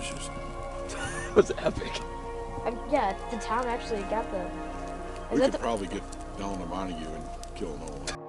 delicious. It was epic. Yeah, the town actually got the... We could probably get down to Montague and kill another one.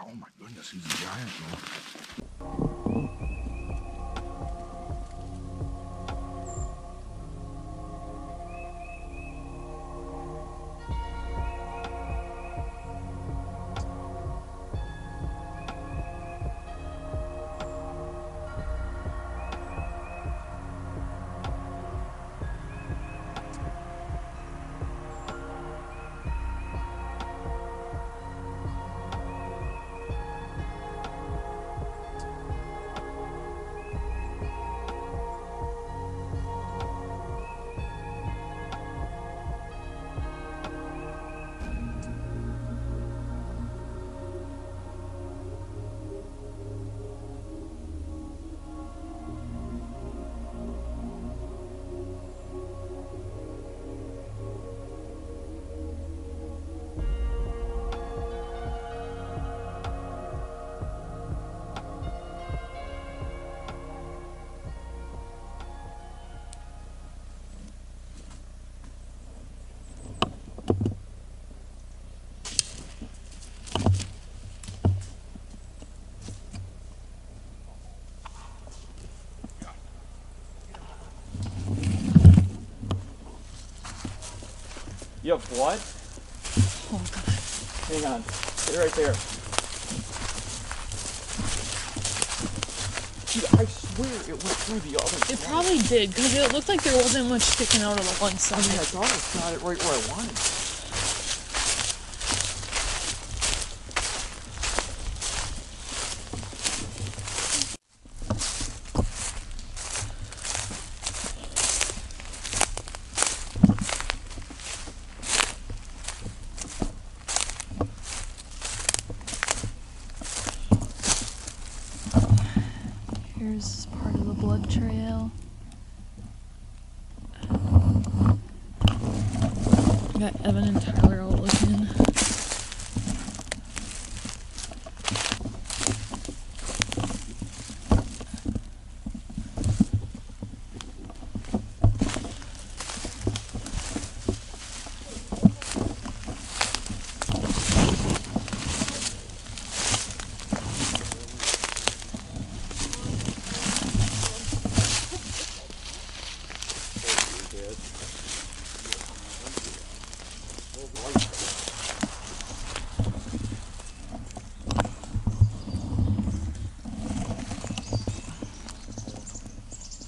Oh my goodness, he's a giant, man. You have blood? Oh god. Hang on. Stay right there. Dude, I swear it went through the other It side. probably did, because it looked like there wasn't much sticking out of the one side. I mean, I thought I got it right where I wanted. Here's part of the blood trail. Got Evan and Tyler all looking.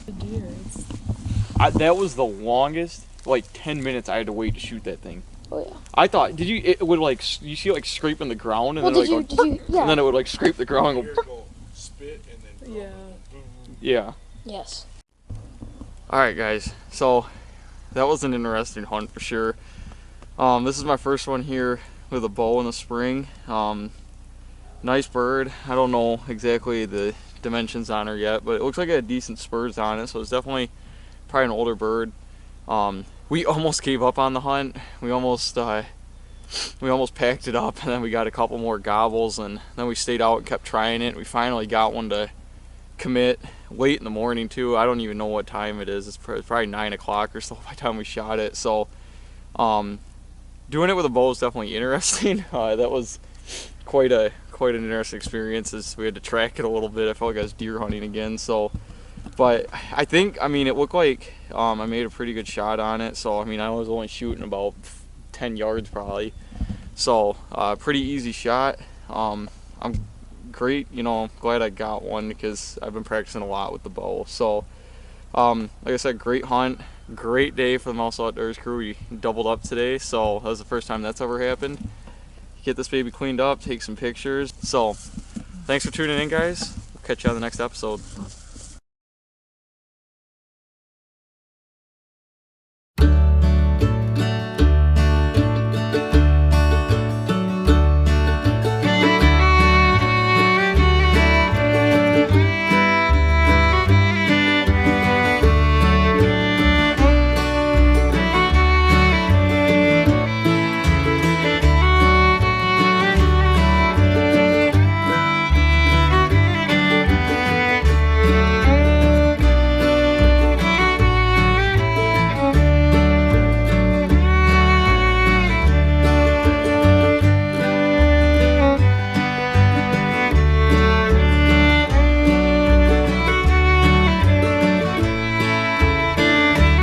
The deer, That was the longest, like 10 minutes I had to wait to shoot that thing. Oh yeah. I thought, it would like, you see it like scraping the ground and Well, then did like, you, yeah. and then it would like scrape the ground and Here's go spit and then yeah. yeah. Yes. Alright guys, so that was an interesting hunt for sure. This is my first one here with a bow in the spring. Nice bird. I don't know exactly the dimensions on her yet, but it looks like it had decent spurs on it, so it's definitely probably an older bird. We almost gave up on the hunt. We almost packed it up, and then we got a couple more gobbles, and then we stayed out and kept trying it. We finally got one to commit late in the morning too. I don't even know what time it is. It's probably 9 o'clock or so by the time we shot it. So doing it with a bow is definitely interesting. That was quite a quite an interesting experience. As we had to track it a little bit. I felt like I was deer hunting again. So, but I think, I mean, it looked like I made a pretty good shot on it. So I mean, I was only shooting about 10 yards probably. So pretty easy shot. I'm great, you know, glad I got one because I've been practicing a lot with the bow. So like I said, great hunt, great day for the Mouse Outdoors crew. We doubled up today, so that was the first time that's ever happened. Get this baby cleaned up, take some pictures. So thanks for tuning in, guys. We'll catch you on the next episode.